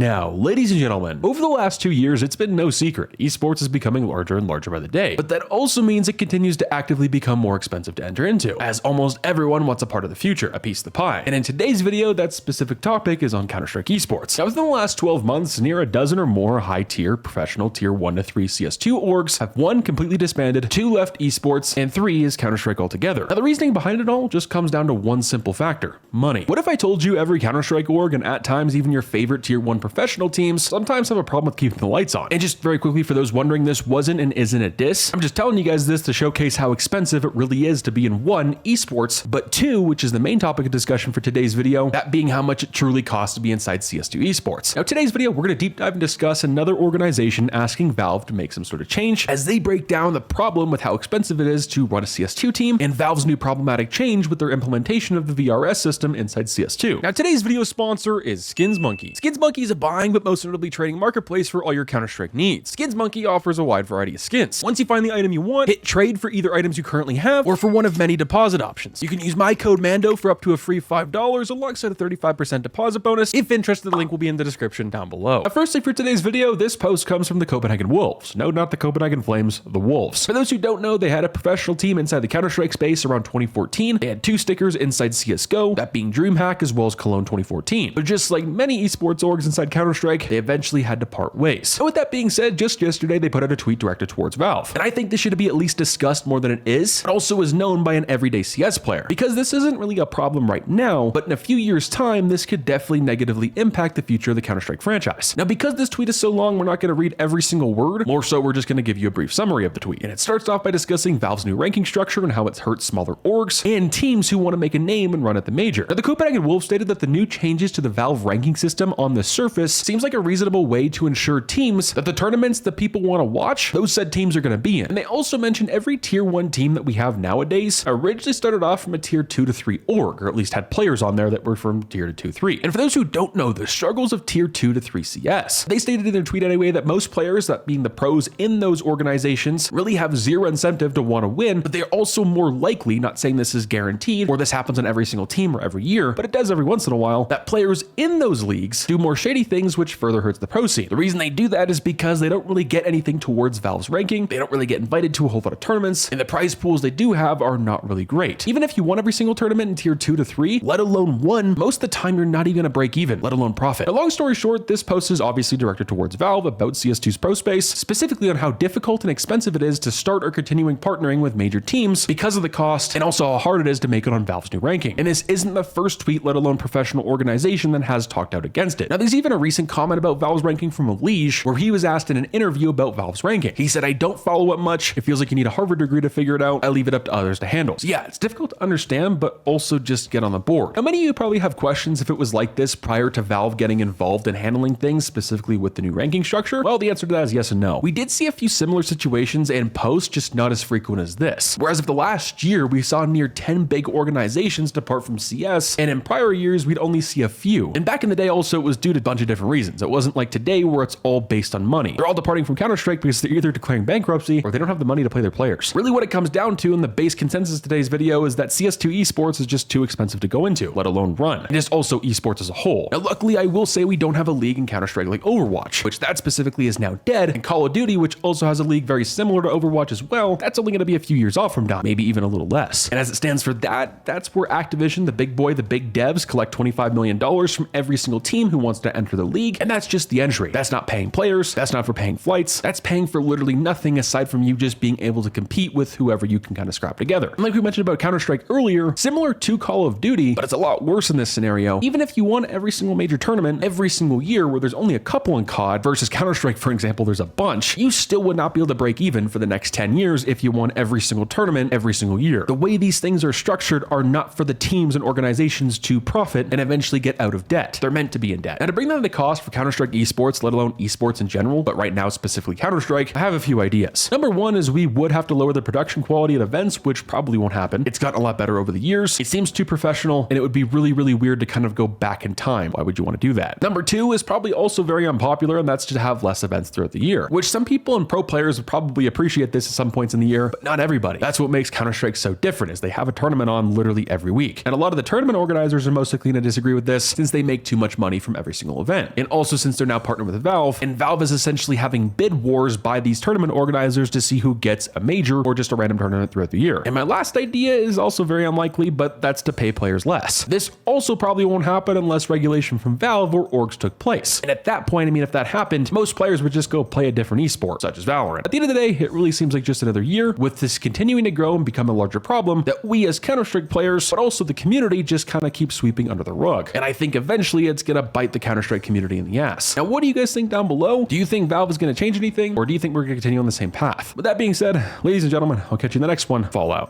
Now, ladies and gentlemen, over the last 2 years, it's been no secret, esports is becoming larger and larger by the day. But that also means it continues to actively become more expensive to enter into, as almost everyone wants a part of the future, a piece of the pie. And in today's video, that specific topic is on Counter-Strike esports. Now, within the last 12 months, near a dozen or more high-tier professional tier 1 to 3 CS2 orgs have 1 completely disbanded, 2 left esports, and 3 is Counter-Strike altogether. Now, the reasoning behind it all just comes down to one simple factor: money. What if I told you every Counter-Strike org, and at times even your favorite tier 1 professional teams, sometimes have a problem with keeping the lights on? And just very quickly, for those wondering, this wasn't and isn't a diss. I'm just telling you guys this to showcase how expensive it really is to be in 1, esports, but 2, which is the main topic of discussion for today's video, that being how much it truly costs to be inside CS2 esports. Now, today's video, we're going to deep dive and discuss another organization asking Valve to make some sort of change as they break down the problem with how expensive it is to run a CS2 team and Valve's new problematic change with their implementation of the VRS system inside CS2. Now, today's video sponsor is SkinsMonkey. SkinsMonkey is a buying but most notably trading marketplace for all your Counter-Strike needs. SkinsMonkey offers a wide variety of skins. Once you find the item you want, hit trade for either items you currently have or for one of many deposit options. You can use my code MANDO for up to a free $5 alongside a 35% deposit bonus. If interested, the link will be in the description down below. Now, firstly, for today's video, this post comes from the Copenhagen Wolves. No, not the Copenhagen Flames, the Wolves. For those who don't know, they had a professional team inside the Counter-Strike space around 2014. They had 2 stickers inside CSGO, that being DreamHack as well as Cologne 2014. But just like many esports orgs inside Counter-Strike, they eventually had to part ways. So with that being said, just yesterday, they put out a tweet directed towards Valve. And I think this should be at least discussed more than it is, but also is known by an everyday CS player. Because this isn't really a problem right now, but in a few years' time, this could definitely negatively impact the future of the Counter-Strike franchise. Now, because this tweet is so long, we're not going to read every single word. More so, we're just going to give you a brief summary of the tweet. And it starts off by discussing Valve's new ranking structure and how it's hurt smaller orgs and teams who want to make a name and run at the major. Now, the Copenhagen Wolves stated that the new changes to the Valve ranking system on the surface seems like a reasonable way to ensure teams that the tournaments that people want to watch, those said teams are going to be in. And they also mentioned every tier 1 team that we have nowadays originally started off from a tier 2 to 3 org, or at least had players on there that were from tier 2 to 3. And for those who don't know the struggles of tier 2 to 3 CS, they stated in their tweet anyway that most players, that being the pros in those organizations, really have zero incentive to want to win, but they're also more likely, not saying this is guaranteed or this happens on every single team or every year, but it does every once in a while, that players in those leagues do more shady things, which further hurts the pro scene. The reason they do that is because they don't really get anything towards Valve's ranking, they don't really get invited to a whole lot of tournaments, and the prize pools they do have are not really great. Even if you won every single tournament in tier 2 to 3, let alone 1, most of the time you're not even gonna break even, let alone profit. Now, long story short, this post is obviously directed towards Valve about CS2's pro space, specifically on how difficult and expensive it is to start or continuing partnering with major teams because of the cost, and also how hard it is to make it on Valve's new ranking. And this isn't the first tweet, let alone professional organization, that has talked out against it. Now, there's even a recent comment about Valve's ranking from Elige, where he was asked in an interview about Valve's ranking. He said, "I don't follow it much. It feels like you need a Harvard degree to figure it out. I leave it up to others to handle." So yeah, it's difficult to understand, but also just get on the board. Now, many of you probably have questions if it was like this prior to Valve getting involved in handling things, specifically with the new ranking structure. Well, the answer to that is yes and no. We did see a few similar situations and posts, just not as frequent as this. Whereas if the last year we saw near 10 big organizations depart from CS, and in prior years we'd only see a few. And back in the day also, it was due to a bunch of different reasons. It wasn't like today where it's all based on money. They're all departing from Counter-Strike because they're either declaring bankruptcy or they don't have the money to play their players. Really what it comes down to, and the base consensus of today's video, is that CS2 esports is just too expensive to go into, let alone run. And just also esports as a whole. Now, luckily, I will say we don't have a league in Counter-Strike like Overwatch, which that specifically is now dead, and Call of Duty, which also has a league very similar to Overwatch as well, that's only going to be a few years off from dying, maybe even a little less. And as it stands for that, that's where Activision, the big boy, the big devs, collect $25 million from every single team who wants to enter the league, and that's just the entry. That's not paying players, that's not for paying flights, that's paying for literally nothing aside from you just being able to compete with whoever you can kind of scrap together. And like we mentioned about Counter-Strike earlier, similar to Call of Duty, but it's a lot worse in this scenario. Even if you won every single major tournament every single year, where there's only a couple in COD versus Counter-Strike, for example, there's a bunch, you still would not be able to break even for the next 10 years if you won every single tournament every single year. The way these things are structured are not for the teams and organizations to profit and eventually get out of debt. They're meant to be in debt. Now, to bring down the cost for Counter-Strike esports, let alone esports in general, but right now specifically Counter-Strike, I have a few ideas. Number one is we would have to lower the production quality of events, which probably won't happen. It's gotten a lot better over the years. It seems too professional, and it would be really, really weird to kind of go back in time. Why would you want to do that? Number two is probably also very unpopular, and that's to have less events throughout the year, which some people and pro players would probably appreciate this at some points in the year, but not everybody. That's what makes Counter-Strike so different, is they have a tournament on literally every week. And a lot of the tournament organizers are most likely going to disagree with this, since they make too much money from every single event. event. And also, since they're now partnered with Valve, and Valve is essentially having bid wars by these tournament organizers to see who gets a major or just a random tournament throughout the year. And my last idea is also very unlikely, but that's to pay players less. This also probably won't happen unless regulation from Valve or orgs took place. And at that point, I mean, if that happened, most players would just go play a different esport, such as Valorant. At the end of the day, it really seems like just another year with this continuing to grow and become a larger problem that we as Counter-Strike players, but also the community, just kind of keep sweeping under the rug. And I think eventually it's gonna bite the Counter-Strike community in the ass. Now, what do you guys think down below? Do you think Valve is gonna change anything, or do you think we're gonna continue on the same path? With that being said, ladies and gentlemen, I'll catch you in the next one. Fallout.